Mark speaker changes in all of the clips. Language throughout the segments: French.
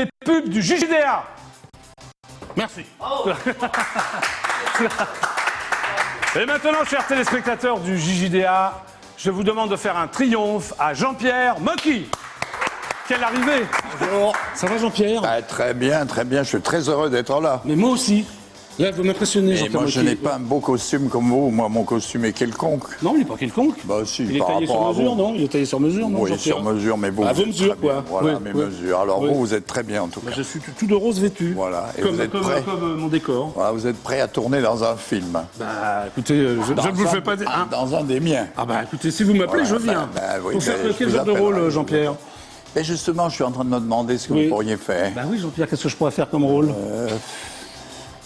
Speaker 1: les pubs du JJDA. Merci. Et maintenant, chers téléspectateurs du JJDA, je vous demande de faire un triomphe à Jean-Pierre Mocky. Quelle arrivée!
Speaker 2: Bonjour.
Speaker 1: Ça va, Jean-Pierre?
Speaker 2: Très bien, je suis très heureux d'être là.
Speaker 1: Mais moi aussi. Là, vous m'impressionnez,
Speaker 2: Et
Speaker 1: Jean-Pierre
Speaker 2: moi,
Speaker 1: Mocky.
Speaker 2: je n'ai pas un beau costume comme vous. Moi, mon costume est quelconque.
Speaker 1: Non, il n'est pas quelconque.
Speaker 2: Bah si,
Speaker 1: Il est
Speaker 2: par
Speaker 1: taillé
Speaker 2: rapport
Speaker 1: sur
Speaker 2: à
Speaker 1: mesure,
Speaker 2: vous.
Speaker 1: non? Il est taillé sur mesure, non,
Speaker 2: Oui,
Speaker 1: Jean-Pierre?
Speaker 2: sur mesure, mais vous,
Speaker 1: À
Speaker 2: vous
Speaker 1: vos
Speaker 2: êtes
Speaker 1: mesures,
Speaker 2: très bien.
Speaker 1: quoi.
Speaker 2: Voilà,
Speaker 1: Oui,
Speaker 2: mes
Speaker 1: oui.
Speaker 2: mesures. Alors
Speaker 1: Oui.
Speaker 2: vous êtes très bien, en tout cas.
Speaker 1: Je suis tout de rose vêtu.
Speaker 2: Voilà, et
Speaker 1: Comme,
Speaker 2: vous êtes prêt.
Speaker 1: comme mon décor.
Speaker 2: Voilà, vous êtes prêt à tourner dans un film.
Speaker 1: Bah, écoutez, je ne vous le fais pas dire. Hein.
Speaker 2: Dans un des miens.
Speaker 1: Ah bah, écoutez, si vous m'appelez,
Speaker 2: Voilà,
Speaker 1: je viens.
Speaker 2: oui,
Speaker 1: Pour faire
Speaker 2: je
Speaker 1: quel
Speaker 2: vous
Speaker 1: genre de
Speaker 2: appellerai.
Speaker 1: rôle, Jean-Pierre?
Speaker 2: Et justement, je suis en train de me demander ce que
Speaker 1: Oui.
Speaker 2: vous pourriez faire.
Speaker 1: Bah oui, Jean-Pierre, qu'est-ce que je pourrais faire comme rôle?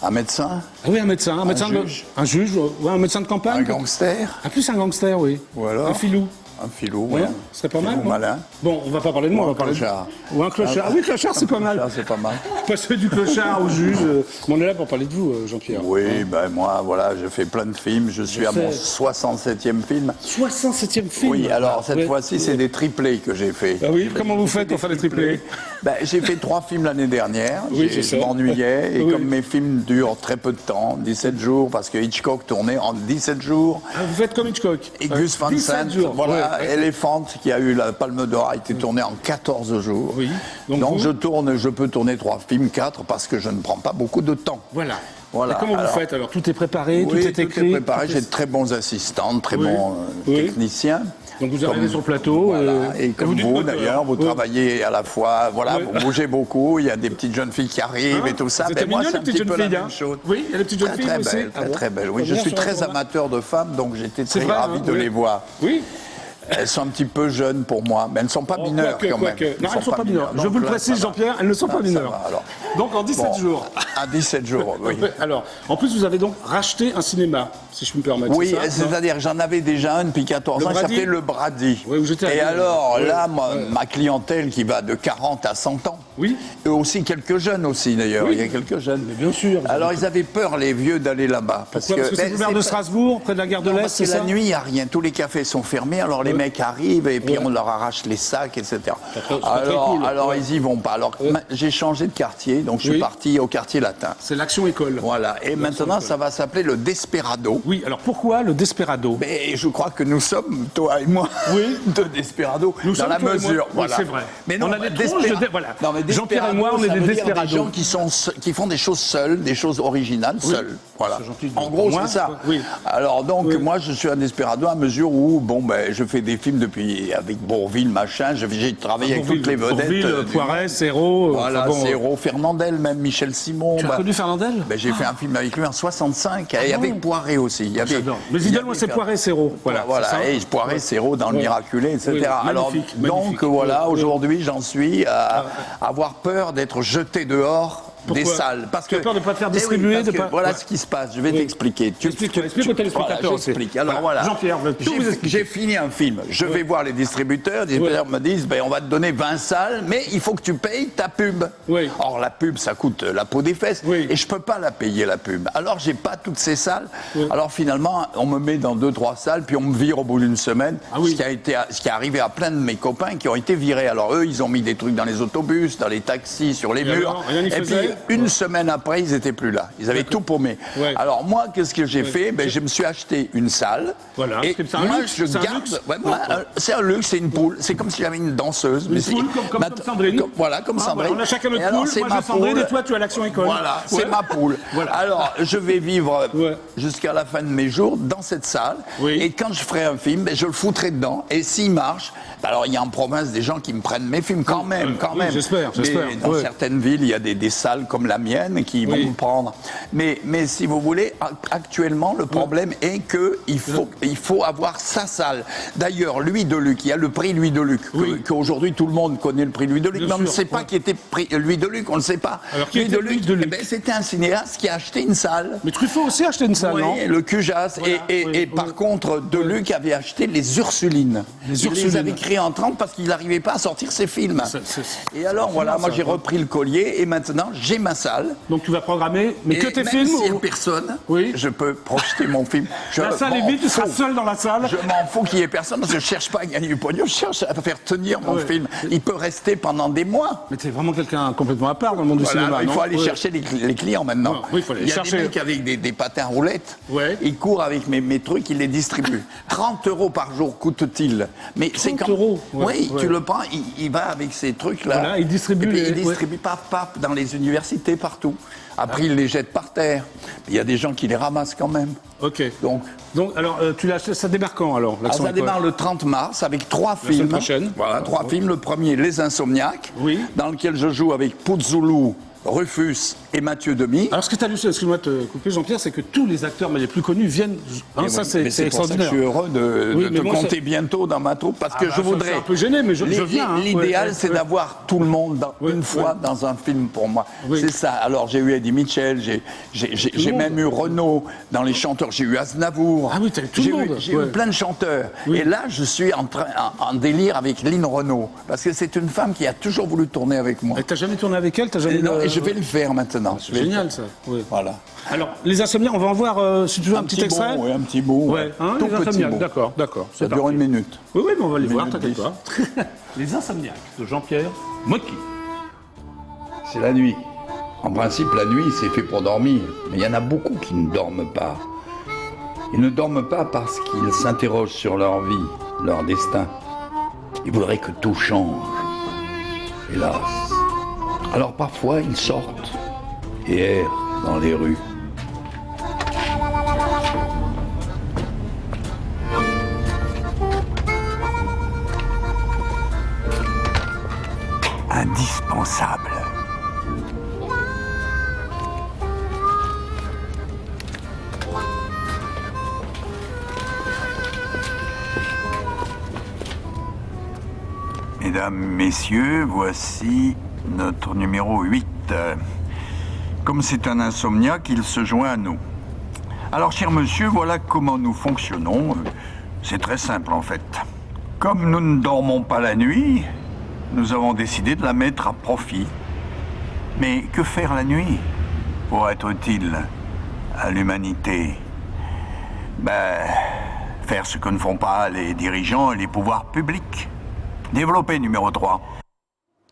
Speaker 2: Un médecin?
Speaker 1: Ah oui, un médecin.
Speaker 2: juge.
Speaker 1: Un juge, ouais, un médecin de campagne.
Speaker 2: Un gangster?
Speaker 1: Ah, plus un gangster, oui.
Speaker 2: Ou alors
Speaker 1: Un filou.
Speaker 2: Un filou,
Speaker 1: Ouais,
Speaker 2: ouais.
Speaker 1: ce serait pas mal.
Speaker 2: Filou
Speaker 1: non
Speaker 2: malin.
Speaker 1: Bon, on va pas parler de moi, on va
Speaker 2: un
Speaker 1: parler
Speaker 2: clochard.
Speaker 1: Ou un clochard. Ah oui, clochard, c'est pas mal.
Speaker 2: Ça, c'est pas mal.
Speaker 1: Passer du clochard au juge. Mais on est là pour parler de vous, Jean-Pierre.
Speaker 2: Oui, ben moi, voilà, je fais plein de films. Je suis à mon
Speaker 1: sais.
Speaker 2: 67e film.
Speaker 1: 67e film.
Speaker 2: Oui, alors cette
Speaker 1: Ouais.
Speaker 2: fois-ci, c'est des triplés que j'ai fait.
Speaker 1: Ah oui, comment vous faites pour faire les triplés?
Speaker 2: Ben, j'ai fait 3 films l'année dernière.
Speaker 1: Oui,
Speaker 2: Je
Speaker 1: c'est ça.
Speaker 2: m'ennuyais. Et
Speaker 1: Oui.
Speaker 2: comme mes films durent très peu de temps, 17 jours, parce que Hitchcock tournait en 17 jours.
Speaker 1: Ah, vous faites comme Hitchcock.
Speaker 2: Et Gus Van
Speaker 1: 17
Speaker 2: Sant,
Speaker 1: jours.
Speaker 2: voilà,
Speaker 1: Ouais.
Speaker 2: Elephant, qui a eu la Palme d'Or, a été tourné en 14 jours.
Speaker 1: Oui.
Speaker 2: Donc
Speaker 1: vous-
Speaker 2: je peux tourner 3 films, 4, parce que je ne prends pas beaucoup de temps.
Speaker 1: Voilà.
Speaker 2: Voilà.
Speaker 1: Et comment
Speaker 2: Alors,
Speaker 1: vous faites alors? Tout est préparé,
Speaker 2: Oui,
Speaker 1: tout est écrit.
Speaker 2: préparé. J'ai de très bons assistants, très
Speaker 1: Oui.
Speaker 2: bons
Speaker 1: Oui.
Speaker 2: techniciens.
Speaker 1: Donc vous arrivez sur le plateau.
Speaker 2: Voilà. Et comme
Speaker 1: dites
Speaker 2: vous,
Speaker 1: votre
Speaker 2: d'ailleurs, vous
Speaker 1: heure. Oui.
Speaker 2: travaillez à la fois, voilà,
Speaker 1: Oui.
Speaker 2: vous bougez beaucoup, il y a des petites jeunes filles qui arrivent et tout ça.
Speaker 1: C'était
Speaker 2: Ben, moi,
Speaker 1: mignon,
Speaker 2: c'est
Speaker 1: les
Speaker 2: un
Speaker 1: petites
Speaker 2: petit
Speaker 1: jeunes
Speaker 2: peu la
Speaker 1: filles,
Speaker 2: même
Speaker 1: hein.
Speaker 2: chose.
Speaker 1: Oui, il y a les petites jeunes
Speaker 2: Très,
Speaker 1: filles
Speaker 2: très
Speaker 1: aussi.
Speaker 2: belles,
Speaker 1: Ah bon?
Speaker 2: très belles. Oui,
Speaker 1: Très
Speaker 2: je
Speaker 1: bien,
Speaker 2: suis
Speaker 1: sur la
Speaker 2: très
Speaker 1: tournée.
Speaker 2: amateur de femmes, donc j'étais
Speaker 1: C'est
Speaker 2: très
Speaker 1: vrai,
Speaker 2: ravi
Speaker 1: hein,
Speaker 2: de
Speaker 1: oui.
Speaker 2: les voir.
Speaker 1: Oui.
Speaker 2: Elles sont un petit peu jeunes pour moi, mais elles ne sont pas mineures quand même.
Speaker 1: Non, elles ne sont pas mineures. Je
Speaker 2: Donc
Speaker 1: vous le
Speaker 2: là,
Speaker 1: précise,
Speaker 2: ça va.
Speaker 1: Jean-Pierre, elles ne sont
Speaker 2: Ah,
Speaker 1: pas
Speaker 2: ça
Speaker 1: mineures.
Speaker 2: va, alors.
Speaker 1: Donc en 17
Speaker 2: Bon,
Speaker 1: jours.
Speaker 2: À 17 jours, oui.
Speaker 1: Alors, en plus, vous avez donc racheté un cinéma, si je peux me permettre.
Speaker 2: Oui,
Speaker 1: c'est ça, non?
Speaker 2: c'est-à-dire que j'en avais déjà un depuis 14 ans, il
Speaker 1: Brady.
Speaker 2: s'appelait le Brady.
Speaker 1: Oui, où j'étais
Speaker 2: Et
Speaker 1: allé,
Speaker 2: alors,
Speaker 1: oui.
Speaker 2: là, ma clientèle qui va de 40 à 100 ans,
Speaker 1: Oui.
Speaker 2: et aussi quelques jeunes aussi d'ailleurs,
Speaker 1: Oui.
Speaker 2: il y a quelques jeunes.
Speaker 1: Mais bien sûr.
Speaker 2: Alors ils avaient peur, les vieux, d'aller là-bas.
Speaker 1: Pourquoi? Parce que c'est
Speaker 2: ben,
Speaker 1: boulevard de
Speaker 2: pas-
Speaker 1: Strasbourg, près de la gare de
Speaker 2: Non,
Speaker 1: l'Est,
Speaker 2: parce
Speaker 1: c'est
Speaker 2: que
Speaker 1: ça?
Speaker 2: la nuit, il n'y a rien. Tous les cafés sont fermés, alors les mecs arrivent et puis
Speaker 1: Ouais.
Speaker 2: on leur arrache les sacs, etc.
Speaker 1: C'est pas très cool.
Speaker 2: Alors
Speaker 1: Ouais.
Speaker 2: ils y vont pas. Alors j'ai changé de quartier, donc je suis
Speaker 1: Oui.
Speaker 2: parti au quartier latin.
Speaker 1: C'est l'Action École.
Speaker 2: Voilà. Et maintenant, ça va s'appeler le Desperado.
Speaker 1: Oui, alors pourquoi le Desperado?
Speaker 2: Mais je crois que nous sommes, toi et moi,
Speaker 1: Oui.
Speaker 2: de Desperado,
Speaker 1: Nous
Speaker 2: dans
Speaker 1: sommes
Speaker 2: la
Speaker 1: toi et moi.
Speaker 2: mesure.
Speaker 1: Oui,
Speaker 2: Voilà.
Speaker 1: c'est vrai.
Speaker 2: Mais non,
Speaker 1: On a des tronches de voilà.
Speaker 2: Non, mais
Speaker 1: Jean-Pierre et moi, on est
Speaker 2: ça
Speaker 1: des
Speaker 2: veut dire
Speaker 1: Desperados.
Speaker 2: Des gens qui font des choses seuls, des choses originales seuls. Voilà.
Speaker 1: C'est gentil de
Speaker 2: En
Speaker 1: dire
Speaker 2: gros,
Speaker 1: pour moi.
Speaker 2: c'est ça.
Speaker 1: Oui.
Speaker 2: Alors donc,
Speaker 1: Oui.
Speaker 2: moi, je suis un Desperado à mesure où, bon, ben, je fais des films depuis avec Bourvil, machin. J'ai travaillé avec toutes les vedettes.
Speaker 1: Bourvil,
Speaker 2: du
Speaker 1: Poiret, Serrault.
Speaker 2: Voilà,
Speaker 1: enfin bon,
Speaker 2: Serrault, Fernandel, même Michel Simon.
Speaker 1: Tu as
Speaker 2: bah,
Speaker 1: connu Fernandel?
Speaker 2: ben, j'ai fait un film avec lui en 65 et avec Poiret aussi. Il y avait,
Speaker 1: J'adore. Mes
Speaker 2: il y
Speaker 1: idoles,
Speaker 2: avait
Speaker 1: moi, c'est
Speaker 2: Fer-
Speaker 1: Poiret et Serrault. Voilà.
Speaker 2: Voilà,
Speaker 1: c'est ça.
Speaker 2: et Poiret, Serrault dans le
Speaker 1: Ouais.
Speaker 2: Miraculé, etc.
Speaker 1: Oui,
Speaker 2: Alors,
Speaker 1: magnifique,
Speaker 2: donc
Speaker 1: magnifique.
Speaker 2: voilà,
Speaker 1: Oui, oui.
Speaker 2: aujourd'hui, j'en suis à avoir peur d'être jeté dehors des
Speaker 1: Pourquoi?
Speaker 2: salles. Parce
Speaker 1: Tu as peur de pas te faire distribuer,
Speaker 2: parce
Speaker 1: de
Speaker 2: que
Speaker 1: pas-
Speaker 2: voilà
Speaker 1: Ouais.
Speaker 2: ce qui se passe. Je vais
Speaker 1: Oui.
Speaker 2: t'expliquer.
Speaker 1: Explique aux téléspectateurs aussi.
Speaker 2: J'explique. Alors
Speaker 1: Voilà.
Speaker 2: voilà.
Speaker 1: Jean-Pierre, vous tout vous expliquer.
Speaker 2: J'ai fini un film. Je vais voir les distributeurs. Les distributeurs me disent, ben, on va te donner 20 salles, mais il faut que tu payes ta pub.
Speaker 1: Oui.
Speaker 2: Or, la pub, ça coûte la peau des fesses.
Speaker 1: Oui.
Speaker 2: Et je peux pas la payer, la pub. Alors, j'ai pas toutes ces salles.
Speaker 1: Oui.
Speaker 2: Alors, finalement, on me met dans 2-3 salles, puis on me vire au bout d'une semaine.
Speaker 1: Ah oui.
Speaker 2: Ce qui est arrivé à plein de mes copains qui ont été virés. Alors, eux, ils ont mis des trucs dans les autobus, dans les taxis, sur les
Speaker 1: Et
Speaker 2: murs.
Speaker 1: alors, rien n'y
Speaker 2: Et puis,
Speaker 1: faisait
Speaker 2: une semaine après, ils étaient plus là. Ils avaient tout paumé.
Speaker 1: Ouais.
Speaker 2: Alors, moi, qu'est-ce que j'ai fait? Ben, je me suis acheté une salle.
Speaker 1: Voilà.
Speaker 2: Et
Speaker 1: C'est un
Speaker 2: moi,
Speaker 1: luxe,
Speaker 2: je
Speaker 1: c'est un
Speaker 2: garde.
Speaker 1: luxe.
Speaker 2: Ouais, voilà, c'est un luxe, c'est une poule. C'est comme si j'avais une danseuse.
Speaker 1: Une poule comme Sandrine.
Speaker 2: Voilà, comme
Speaker 1: Ah,
Speaker 2: Sandrine.
Speaker 1: voilà, on a chacun notre
Speaker 2: Et alors,
Speaker 1: poule.
Speaker 2: c'est
Speaker 1: Moi,
Speaker 2: ma
Speaker 1: j'ai Sandrine
Speaker 2: poule.
Speaker 1: et toi, tu as l'Action École.
Speaker 2: Voilà,
Speaker 1: Ouais.
Speaker 2: c'est ma poule.
Speaker 1: Voilà.
Speaker 2: Alors, je vais vivre
Speaker 1: Ouais.
Speaker 2: jusqu'à la fin de mes jours dans cette salle.
Speaker 1: Oui.
Speaker 2: Et quand je ferai un film, ben, je le foutrai dedans. Et s'il marche, ben, alors il y a en province des gens qui me prennent mes films quand même, quand
Speaker 1: oui,
Speaker 2: même.
Speaker 1: j'espère.
Speaker 2: Mais dans
Speaker 1: Ouais.
Speaker 2: certaines villes, il y a des salles comme la mienne qui
Speaker 1: Oui.
Speaker 2: vont me prendre. Mais si vous voulez, actuellement, le problème est que il faut avoir sa salle. D'ailleurs, Louis Deluc, il y a le prix Louis Deluc,
Speaker 1: Oui.
Speaker 2: qu'aujourd'hui tout le monde connaît le prix Louis Deluc,
Speaker 1: Bien
Speaker 2: mais on ne
Speaker 1: sûr,
Speaker 2: sait pas
Speaker 1: ouais.
Speaker 2: qui était Louis Deluc, on ne le sait pas.
Speaker 1: Alors, qui était Louis Deluc?
Speaker 2: Eh ben, c'était un cinéaste qui a acheté une salle.
Speaker 1: Mais Truffaut aussi a acheté une salle,
Speaker 2: Oui,
Speaker 1: non?
Speaker 2: le Cujas.
Speaker 1: Voilà,
Speaker 2: et
Speaker 1: oui,
Speaker 2: par
Speaker 1: oui.
Speaker 2: contre, Deluc avait acheté les Ursulines.
Speaker 1: Les
Speaker 2: Il
Speaker 1: Ursulines.
Speaker 2: les avait créés en 30 parce qu'il n'arrivait pas à sortir ses films.
Speaker 1: C'est
Speaker 2: Et alors, voilà, moi
Speaker 1: ça,
Speaker 2: j'ai
Speaker 1: ouais.
Speaker 2: repris le collier et maintenant j'ai c'est ma salle.
Speaker 1: Donc tu vas programmer, mais que
Speaker 2: Et
Speaker 1: tes
Speaker 2: même
Speaker 1: films
Speaker 2: s'il n'y a
Speaker 1: ou-
Speaker 2: personne,
Speaker 1: Oui.
Speaker 2: je peux projeter mon film.
Speaker 1: La salle est vide, tu seras seul dans la salle.
Speaker 2: Je m'en fous qu'il y ait personne, parce que je cherche pas à gagner du pognon, je cherche à faire tenir mon
Speaker 1: Ouais.
Speaker 2: film. Il peut rester pendant des mois.
Speaker 1: Mais t'es vraiment quelqu'un complètement à part dans le monde du
Speaker 2: Voilà,
Speaker 1: cinéma,
Speaker 2: il faut
Speaker 1: non
Speaker 2: aller
Speaker 1: Ouais.
Speaker 2: chercher les clients maintenant.
Speaker 1: Ouais, oui, il faut aller
Speaker 2: y a
Speaker 1: chercher.
Speaker 2: des mecs avec des patins roulettes,
Speaker 1: Ouais.
Speaker 2: ils courent avec mes trucs, ils les distribuent. 30 € par jour coûte-t-il. Mais c'est
Speaker 1: 30
Speaker 2: quand...
Speaker 1: €, ouais,
Speaker 2: Oui,
Speaker 1: ouais.
Speaker 2: tu le prends, il va avec ces trucs-là.
Speaker 1: Voilà, il distribue
Speaker 2: Et puis,
Speaker 1: les-
Speaker 2: il distribue paf, paf, dans les universités, partout. Après, il les jette par terre. Il y a des gens qui les ramassent quand même.
Speaker 1: Ok.
Speaker 2: Donc,
Speaker 1: Alors, ça démarre quand alors l'action
Speaker 2: ça
Speaker 1: est quoi
Speaker 2: démarre le 30 mars avec 3
Speaker 1: semaine
Speaker 2: films.
Speaker 1: prochaine.
Speaker 2: Voilà, 3 films. Le premier, Les Insomniaques,
Speaker 1: Oui.
Speaker 2: dans lequel je joue avec Pouzoulou, Rufus et Mathieu Demy.
Speaker 1: Alors, ce que tu as lu, excuse-moi de te couper, Jean-Pierre, c'est que tous les acteurs, mais les plus connus, viennent. Hein,
Speaker 2: Et
Speaker 1: ça,
Speaker 2: oui,
Speaker 1: c'est
Speaker 2: mais
Speaker 1: c'est
Speaker 2: pour ça que
Speaker 1: extraordinaire.
Speaker 2: je suis heureux de
Speaker 1: Oui, mais
Speaker 2: te
Speaker 1: moi,
Speaker 2: compter bientôt dans ma troupe parce que
Speaker 1: bah,
Speaker 2: je
Speaker 1: ça me
Speaker 2: voudrais.
Speaker 1: fait un peu gêné, mais je viens, hein.
Speaker 2: L'idéal,
Speaker 1: Ouais,
Speaker 2: c'est
Speaker 1: ouais.
Speaker 2: d'avoir tout le monde
Speaker 1: Ouais,
Speaker 2: une fois
Speaker 1: ouais.
Speaker 2: dans un film pour moi.
Speaker 1: Oui.
Speaker 2: C'est ça. Alors j'ai eu Eddie Mitchell, j'ai
Speaker 1: le monde.
Speaker 2: même eu Renaud dans les chanteurs, j'ai eu Aznavour.
Speaker 1: Ah oui, t'as eu tout le
Speaker 2: J'ai
Speaker 1: monde.
Speaker 2: J'ai
Speaker 1: Ouais.
Speaker 2: eu plein de chanteurs.
Speaker 1: Oui.
Speaker 2: Et là, je suis en délire avec Lynn Renaud parce que c'est une femme qui a toujours voulu tourner avec moi.
Speaker 1: Et t'as jamais tourné avec elle, t'as jamais.
Speaker 2: Et non, et je vais le faire maintenant.
Speaker 1: C'est génial ça. Oui.
Speaker 2: Voilà.
Speaker 1: Alors, les Insomniaques, on va en voir, si tu veux, un petit extrait.
Speaker 2: bout, oui, un petit bout.
Speaker 1: Ouais, hein,
Speaker 2: Tout
Speaker 1: les
Speaker 2: petit
Speaker 1: Insomniaques,
Speaker 2: bout.
Speaker 1: d'accord.
Speaker 2: Ça
Speaker 1: c'est
Speaker 2: dure
Speaker 1: parti.
Speaker 2: une minute.
Speaker 1: Oui, mais on va les
Speaker 2: Une
Speaker 1: voir,
Speaker 2: minute
Speaker 1: t'inquiète
Speaker 2: 10.
Speaker 1: pas. Les Insomniaques de Jean-Pierre Mocky.
Speaker 2: C'est la nuit. En principe, la nuit, c'est fait pour dormir. Mais il y en a beaucoup qui ne dorment pas. Ils ne dorment pas parce qu'ils s'interrogent sur leur vie, leur destin. Ils voudraient que tout change. Hélas. Alors parfois, ils sortent et errent dans les rues. Indispensable. Mesdames, Messieurs, voici notre numéro 8. Comme c'est un insomniaque, il se joint à nous. Alors, cher monsieur, voilà comment nous fonctionnons. C'est très simple, en fait. Comme nous ne dormons pas la nuit, nous avons décidé de la mettre à profit. Mais que faire la nuit pour être utile à l'humanité? Faire ce que ne font pas les dirigeants et les pouvoirs publics. Développer numéro 3.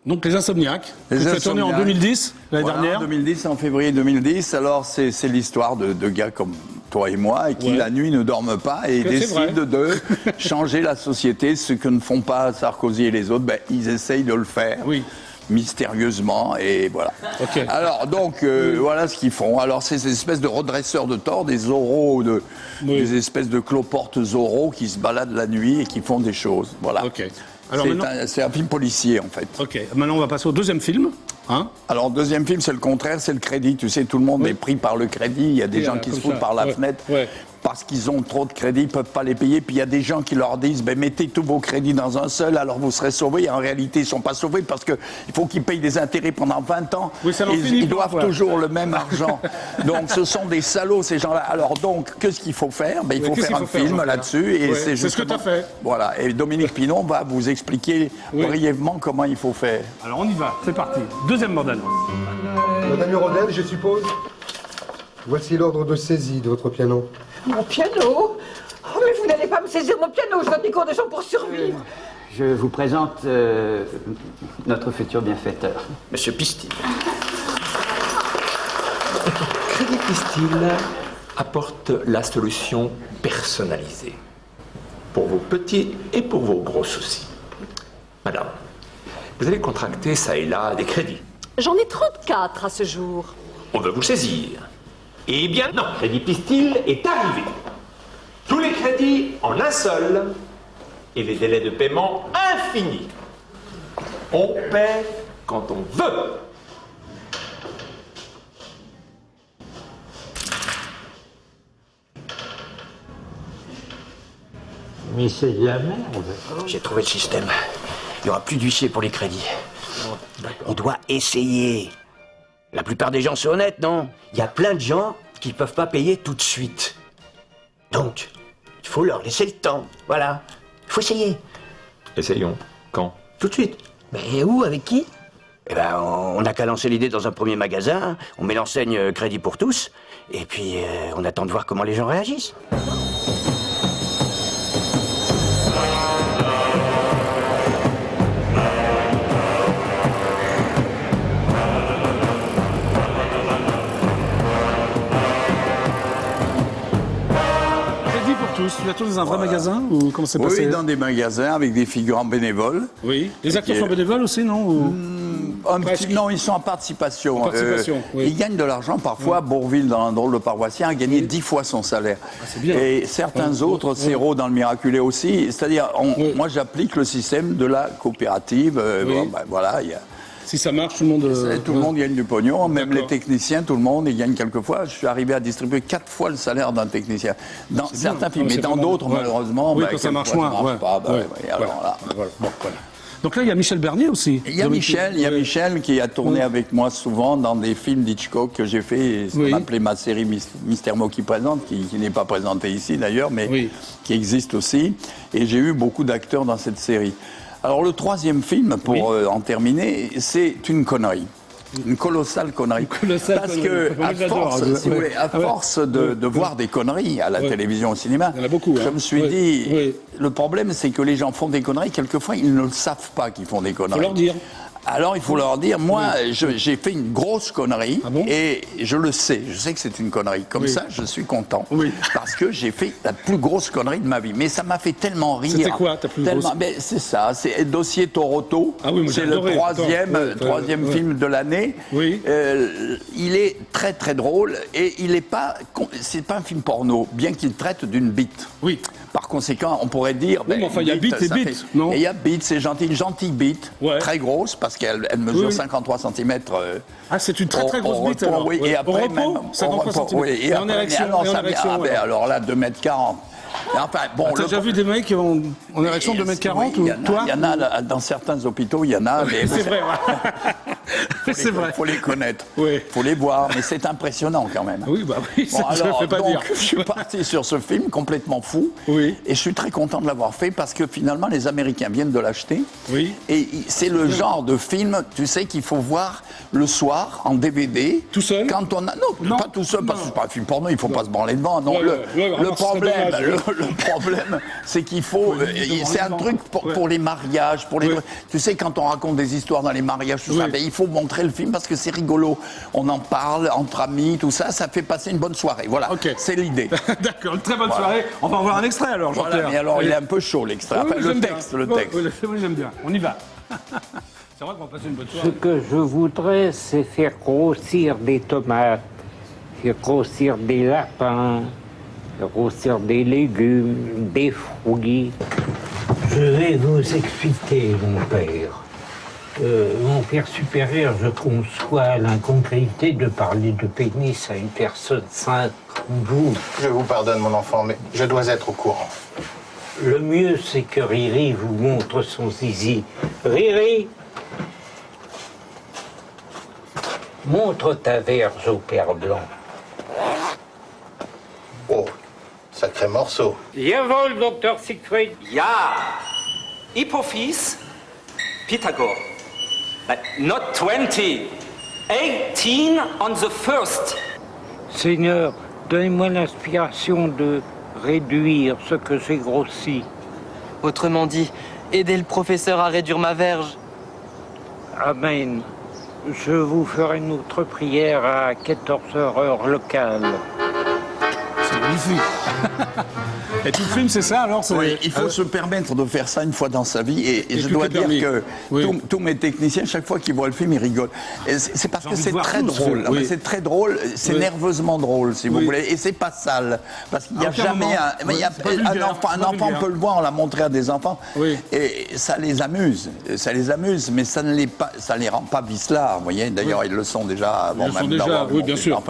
Speaker 1: Donc, les Insomniaques, que
Speaker 2: Les
Speaker 1: tu as tourné en
Speaker 2: Insomniaques.
Speaker 1: 2010, l'année
Speaker 2: Voilà,
Speaker 1: dernière.
Speaker 2: En 2010, en février 2010. Alors, c'est l'histoire de gars comme toi et moi, et qui,
Speaker 1: Ouais.
Speaker 2: la nuit, ne dorment pas et
Speaker 1: Que c'est vrai.
Speaker 2: décident de changer la société. Ce que ne font pas Sarkozy et les autres, ils essayent de le faire.
Speaker 1: Oui.
Speaker 2: Mystérieusement, et voilà.
Speaker 1: Ok.
Speaker 2: Alors, donc, voilà ce qu'ils font. Alors, c'est ces espèces de redresseurs de tort, des oraux,
Speaker 1: Oui.
Speaker 2: des espèces de cloportes oraux qui se baladent la nuit et qui font des choses. Voilà.
Speaker 1: Ok. Alors
Speaker 2: C'est
Speaker 1: maintenant,
Speaker 2: c'est un film policier, en fait.
Speaker 1: ok. Maintenant, on va passer au deuxième film. Hein.
Speaker 2: Alors, deuxième film, c'est le contraire, c'est le crédit. Tu sais, tout le monde
Speaker 1: Oui.
Speaker 2: est pris par le crédit. Il y a des
Speaker 1: Oui,
Speaker 2: gens
Speaker 1: voilà,
Speaker 2: qui se
Speaker 1: comme
Speaker 2: foutent
Speaker 1: ça.
Speaker 2: par la
Speaker 1: Ouais,
Speaker 2: fenêtre
Speaker 1: ouais.
Speaker 2: parce qu'ils ont trop de crédits, ils ne peuvent pas les payer. Puis il y a des gens qui leur disent, mettez tous vos crédits dans un seul, alors vous serez sauvés. Et en réalité, ils ne sont pas sauvés parce qu'il faut qu'ils payent des intérêts pendant 20 ans.
Speaker 1: Oui, ça n'en
Speaker 2: Et
Speaker 1: finit
Speaker 2: ils
Speaker 1: pas,
Speaker 2: doivent
Speaker 1: quoi.
Speaker 2: toujours le même argent. Donc, ce sont des salauds, ces gens-là. Alors, donc, qu'est-ce qu'il faut faire? Il
Speaker 1: Oui,
Speaker 2: faut
Speaker 1: qu'est-ce
Speaker 2: faire
Speaker 1: qu'il
Speaker 2: un
Speaker 1: faut faire,
Speaker 2: film
Speaker 1: Jean-Pierre
Speaker 2: là-dessus. Et
Speaker 1: Ouais,
Speaker 2: c'est
Speaker 1: c'est ce que
Speaker 2: justement-
Speaker 1: t'as fait.
Speaker 2: Voilà. Et Dominique Pinon va vous expliquer
Speaker 1: Oui.
Speaker 2: brièvement comment il faut faire.
Speaker 1: Alors, on y va. C'est parti. Deuxième bande-annonce.
Speaker 3: Madame Hurodel, je suppose. Voici l'ordre de saisie de votre piano.
Speaker 4: Mon piano? Oh, mais vous n'allez pas me saisir mon piano, je donne des cours de chant pour survivre.
Speaker 5: Je vous présente notre futur bienfaiteur.
Speaker 6: Monsieur Pistil.
Speaker 7: Crédit Pistil apporte la solution personnalisée pour vos petits et pour vos gros soucis. Madame, vous avez contracté ça et là des crédits.
Speaker 4: J'en ai 34 à ce jour.
Speaker 7: On veut vous saisir. Eh bien non, Crédit Pistil est arrivé. Tous les crédits en un seul et les délais de paiement infinis. On paie quand on veut.
Speaker 5: Mais c'est de la merde.
Speaker 6: J'ai trouvé le système. Il n'y aura plus d'huissier pour les crédits. On doit essayer. La plupart des gens sont honnêtes, non? Il y a plein de gens qui ne peuvent pas payer tout de suite. Donc, il faut leur laisser le temps. Voilà. Il faut essayer.
Speaker 7: Essayons. Quand?
Speaker 6: Tout de suite. Mais où? Avec qui? Eh ben, on n'a qu'à lancer l'idée dans un premier magasin, on met l'enseigne Crédit pour tous, et puis on attend de voir comment les gens réagissent.
Speaker 1: Crédit pour tous. Tu l'as tous dans un vrai magasin ou comment c'est passé?
Speaker 2: Oui, dans des magasins avec des figurants bénévoles.
Speaker 1: Oui. Les acteurs sont bénévoles aussi, non ou...
Speaker 2: Non, ils sont en participation.
Speaker 1: En participation, oui.
Speaker 2: Ils gagnent de l'argent. Parfois, Bourville, dans un drôle de paroissien, a gagné 10 fois son salaire.
Speaker 1: c'est bien.
Speaker 2: Et certains autres, Serrault dans Le Miraculé aussi. C'est-à-dire, moi, j'applique le système de la coopérative. Bon, ben, voilà, il y a...
Speaker 1: Si ça marche, tout le monde...
Speaker 2: Tout le monde gagne du pognon, même
Speaker 1: D'accord.
Speaker 2: les techniciens, tout le monde, ils gagnent quelquefois. Je suis arrivé à distribuer 4 fois le salaire d'un technicien. Dans certains films, mais dans d'autres, malheureusement,
Speaker 1: oui,
Speaker 2: bah,
Speaker 1: quand ça marche
Speaker 2: quelquefois,
Speaker 1: moins.
Speaker 2: marche pas. Bah,
Speaker 1: Ouais.
Speaker 2: ouais, alors là.
Speaker 1: Voilà. Bon, voilà. Donc là, il y a Michel Bernier aussi.
Speaker 2: Il y a Michel qui a tourné avec moi souvent dans des films d'Hitchcock que j'ai fait, ce qu'on appelait ma série Mystère Mo qui présente, qui n'est pas présentée ici d'ailleurs, mais qui existe aussi. Et j'ai eu beaucoup d'acteurs dans cette série. Alors le troisième film, pour en terminer, c'est une connerie. Une colossale connerie. Parce que, à force de voir des conneries à la télévision, au cinéma,
Speaker 1: il y en a beaucoup,
Speaker 2: je me suis dit, le problème, c'est que les gens font des conneries, quelquefois, ils ne le savent pas qu'ils font des conneries.
Speaker 1: Il faut leur dire.
Speaker 2: Alors, il faut leur dire, moi, j'ai fait une grosse connerie, et je le sais, je sais que c'est une connerie. Comme ça, je suis content. Parce que j'ai fait la plus grosse connerie de ma vie. Mais ça m'a fait tellement rire.
Speaker 1: C'était quoi, ta plus grosse?
Speaker 2: C'est ça, c'est Dossier Toronto. C'est le troisième film de l'année. Il est très, très drôle, et c'est pas un film porno, bien qu'il traite d'une bite.
Speaker 1: Oui.
Speaker 2: Par conséquent, on pourrait dire...
Speaker 1: Oui, mais enfin, il y a bite et bite, non?
Speaker 2: Et il y a bite, c'est gentil, une gentille bite, très grosse, parce qu'elle mesure 53 cm.
Speaker 1: Ah, c'est une très très grosse bite alors.
Speaker 2: Oui, et après
Speaker 1: au repos, 53 cm.
Speaker 2: Et en érection. Alors là, 2,40 m. Enfin, bon,
Speaker 1: t'as déjà vu des mecs qui ont en érection de 2,40 m ou toi?
Speaker 2: Il y en a dans certains hôpitaux, il y en a.
Speaker 1: C'est vrai, c'est vrai.
Speaker 2: Il faut les connaître,
Speaker 1: il
Speaker 2: faut les voir, mais c'est impressionnant quand même.
Speaker 1: Oui, bah oui, ça ne fait pas dire.
Speaker 2: Je suis parti sur ce film complètement fou, et je suis très content de l'avoir fait parce que finalement les Américains viennent de l'acheter. Et c'est le genre de film, tu sais, qu'il faut voir le soir en DVD.
Speaker 1: Tout seul?
Speaker 2: Quand on a non, pas tout seul, parce que c'est pas un film porno, il faut pas se branler devant. Non, le problème, c'est qu'il faut. C'est un truc pour les mariages, pour les. Tu sais, quand on raconte des histoires dans les mariages, tout ça, ben, il faut montrer le film parce que c'est rigolo. On en parle entre amis, tout ça, ça fait passer une bonne soirée. Voilà, c'est l'idée.
Speaker 1: D'accord, une très bonne soirée. On va en voir un extrait alors, Jean-Pierre.
Speaker 2: Voilà, mais alors il est un peu chaud l'extrait. Enfin, le texte.
Speaker 1: Moi j'aime bien. On y va. C'est vrai qu'on va passer une bonne soirée.
Speaker 8: Ce que je voudrais, c'est faire grossir des tomates, faire grossir des lapins, faire grossir des légumes, des fruits. Je vais vous expliquer, mon père. Mon père supérieur, je conçois l'incongruité de parler de pénis à une personne sainte comme vous.
Speaker 9: Je vous pardonne, mon enfant, mais je dois être au courant.
Speaker 8: Le mieux, c'est que Riri vous montre son zizi. Riri, montre ta verge au père blanc.
Speaker 9: Oh, sacré morceau.
Speaker 8: Jawohl, Dr. Siegfried.
Speaker 10: Ja, Hippophis, Pythagore. But not 20, 18 on the first.
Speaker 8: Seigneur, donnez-moi l'inspiration de réduire ce que j'ai grossi.
Speaker 11: Autrement dit, aider le professeur à réduire ma verge.
Speaker 8: Amen. Je vous ferai une autre prière à 14h heure locale.
Speaker 1: C'est magnifique. Et tout le film, c'est ça alors?
Speaker 2: Oui, il faut se permettre de faire ça une fois dans sa vie. Et je dois dire que tous mes techniciens, chaque fois qu'ils voient le film, ils rigolent. C'est parce que c'est très drôle. C'est très drôle, c'est nerveusement drôle, si vous voulez. Et c'est pas sale. Parce qu'il n'y a jamais un enfant, on peut le voir, on l'a montré à des enfants. Et ça les amuse. Ça les amuse, mais ça ne les rend pas vicelards, vous voyez. D'ailleurs, ils le sont déjà.
Speaker 1: Ils le sont déjà, oui, bien sûr.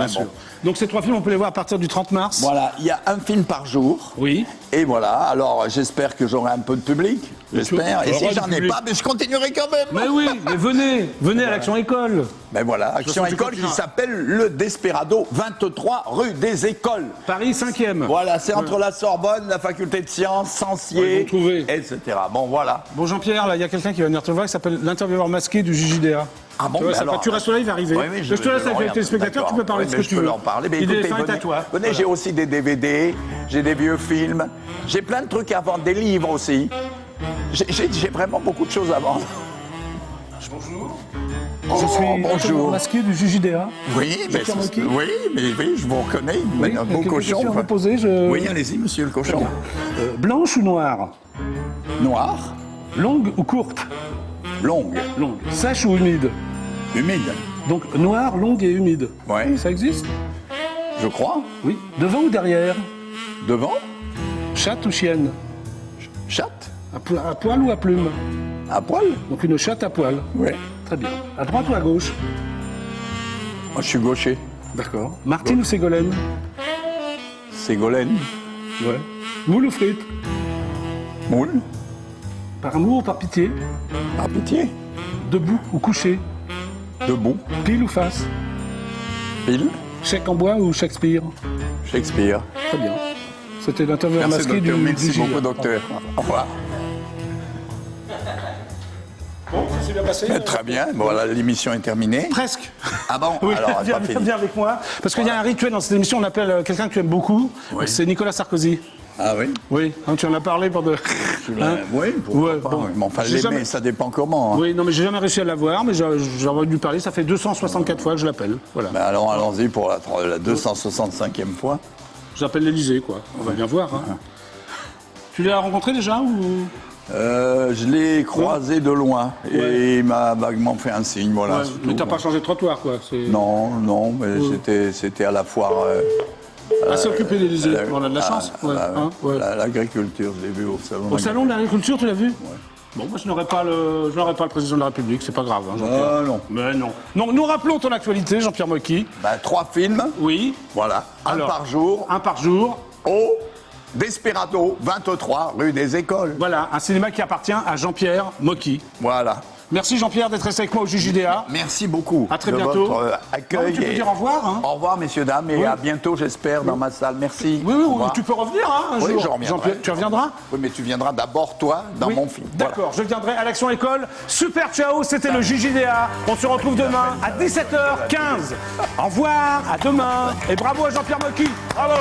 Speaker 1: Donc ces 3 films, on peut les voir à partir du 30 mars.
Speaker 2: Voilà, il y a un film par jour.
Speaker 1: Oui.
Speaker 2: Et voilà, alors j'espère que j'aurai un peu de public, j'espère. Et si j'en ai pas, mais je continuerai quand même.
Speaker 1: Mais oui, mais venez à l'Action École.
Speaker 2: Ben voilà, Action École qui s'appelle le Desperado, 23 rue des Écoles.
Speaker 1: Paris 5e.
Speaker 2: Voilà, c'est entre la Sorbonne, la faculté de sciences, Sancier, etc. Bon, voilà.
Speaker 1: Bon, Jean-Pierre, là, il y a quelqu'un qui va venir te voir, il s'appelle l'intervieweur masqué du JJDA.
Speaker 2: Ah bon,
Speaker 1: Tu vois,
Speaker 2: mais
Speaker 1: ça
Speaker 2: alors,
Speaker 1: tu restes là, il va arriver.
Speaker 2: Oui, oui,
Speaker 1: je te laisse avec les
Speaker 2: regarde,
Speaker 1: téléspectateurs, tu peux
Speaker 2: d'accord.
Speaker 1: parler
Speaker 2: Oui,
Speaker 1: de
Speaker 2: mais
Speaker 1: ce que
Speaker 2: je
Speaker 1: tu
Speaker 2: peux
Speaker 1: veux.
Speaker 2: leur parler. Mais
Speaker 1: L'idée
Speaker 2: écoutez,
Speaker 1: est à
Speaker 2: venez,
Speaker 1: toi.
Speaker 2: venez, j'ai aussi des DVD, j'ai des vieux films, j'ai plein de trucs à vendre, des livres aussi. J'ai vraiment beaucoup de choses à vendre.
Speaker 1: Bonjour.
Speaker 2: Oh,
Speaker 1: Je suis
Speaker 2: bonjour.
Speaker 1: masqué du JJDA.
Speaker 2: Oui, mais, oui, je vous reconnais.
Speaker 1: Oui,
Speaker 2: Un
Speaker 1: il y a
Speaker 2: beau
Speaker 1: quelques
Speaker 2: cochon.
Speaker 1: questions à
Speaker 2: quoi.
Speaker 1: vous poser,
Speaker 2: Oui, allez-y, monsieur le cochon.
Speaker 1: Blanche ou noire?
Speaker 2: Noir,
Speaker 1: Longue ou courte?
Speaker 2: longue,
Speaker 1: Longue. Sèche ou humide?
Speaker 2: humide.
Speaker 1: Donc noire, longue et humide.
Speaker 2: Ouais,
Speaker 1: Ça existe?
Speaker 2: je crois.
Speaker 1: Oui. Devant ou derrière?
Speaker 2: Devant,
Speaker 1: Chatte ou chienne?
Speaker 2: chatte,
Speaker 1: À poil ou à plume?
Speaker 2: à poil.
Speaker 1: Donc une chatte à poil.
Speaker 2: Oui.
Speaker 1: Très bien. À droite ou à gauche?
Speaker 2: Moi, je suis gaucher.
Speaker 1: D'accord. Martine ou Ségolène?
Speaker 2: Ségolène,
Speaker 1: Ouais. Moule ou frites?
Speaker 2: moule,
Speaker 1: Par amour ou par pitié?
Speaker 2: à pitié,
Speaker 1: Debout ou couché?
Speaker 2: debout,
Speaker 1: Pile ou face?
Speaker 2: pile,
Speaker 1: Chèque en bois ou Shakespeare?
Speaker 2: Shakespeare.
Speaker 1: Très bien. C'était l'intervieweur
Speaker 2: Merci,
Speaker 1: masqué
Speaker 2: docteur.
Speaker 1: du
Speaker 2: Merci
Speaker 1: JJDA.
Speaker 2: beaucoup, docteur. Au revoir.
Speaker 1: Bon, ça s'est bien passé.
Speaker 2: Très bien. Bon, voilà, l'émission est terminée.
Speaker 1: Presque.
Speaker 2: Ah bon?
Speaker 1: Oui,
Speaker 2: Alors,
Speaker 1: viens,
Speaker 2: pas fini.
Speaker 1: viens avec moi. Parce qu'il y a un rituel dans cette émission, on appelle quelqu'un que tu aimes beaucoup.
Speaker 2: Oui.
Speaker 1: C'est Nicolas Sarkozy.
Speaker 2: Ah oui?
Speaker 1: Oui, hein, tu en as parlé pendant... Hein
Speaker 2: Oui, pourquoi
Speaker 1: Ouais,
Speaker 2: pas.
Speaker 1: bon.
Speaker 2: Mais enfin,
Speaker 1: J'ai
Speaker 2: l'aimer,
Speaker 1: jamais-
Speaker 2: ça dépend comment. Hein.
Speaker 1: Oui, non, mais j'ai jamais réussi à l'avoir, mais j'aurais dû lui parler. Ça fait 264 fois que je l'appelle. Voilà.
Speaker 2: Ben alors, allons-y pour la 265e fois.
Speaker 1: J'appelle l'Élysée, quoi. On va bien voir. Hein. Tu l'as rencontré déjà ou...
Speaker 2: Je l'ai croisé de loin et il m'a vaguement fait un signe, voilà.
Speaker 1: Ouais,
Speaker 2: c'est
Speaker 1: mais
Speaker 2: tout.
Speaker 1: t'as pas changé de trottoir, quoi.
Speaker 2: Non, mais c'était à la foire.
Speaker 1: Assez occupé l'Élysée. On a de la
Speaker 2: à-
Speaker 1: chance.
Speaker 2: à
Speaker 1: Ouais,
Speaker 2: la-
Speaker 1: hein, ouais.
Speaker 2: à l'agriculture, je l'ai vu au salon.
Speaker 1: Au salon de l'agriculture, tu l'as vu? Bon, moi, je n'aurais pas le président de la République, c'est pas grave. Hein, Jean-Pierre.
Speaker 2: Ah non.
Speaker 1: Mais non. Non, nous rappelons ton actualité, Jean-Pierre Mocky.
Speaker 2: Ben, 3 films,
Speaker 1: Oui.
Speaker 2: voilà,
Speaker 1: Alors,
Speaker 2: un par jour,
Speaker 1: Un par jour.
Speaker 2: au Desperado, 23 rue des Écoles.
Speaker 1: Voilà, un cinéma qui appartient à Jean-Pierre Mocky.
Speaker 2: Voilà.
Speaker 1: Merci Jean-Pierre d'être resté avec moi au JJDA.
Speaker 2: Merci beaucoup
Speaker 1: À très
Speaker 2: de
Speaker 1: bientôt.
Speaker 2: votre
Speaker 1: Non,
Speaker 2: accueil.
Speaker 1: tu peux
Speaker 2: et-
Speaker 1: dire au revoir. Hein.
Speaker 2: Au revoir, messieurs, dames, et
Speaker 1: Oui.
Speaker 2: à bientôt, j'espère, dans ma salle. Merci.
Speaker 1: Oui,
Speaker 2: Au revoir.
Speaker 1: tu peux revenir hein, un
Speaker 2: Oui,
Speaker 1: jour.
Speaker 2: je reviendrai.
Speaker 1: Jean-Pierre, tu reviendras?
Speaker 2: Oui, mais tu viendras d'abord, toi, dans
Speaker 1: Oui.
Speaker 2: mon film. Voilà.
Speaker 1: D'accord, je viendrai à l'Action École. Super, ciao, c'était le JJDA. On se retrouve demain à 17h15. Au revoir, à demain. Et bravo à Jean-Pierre Mocky. Bravo.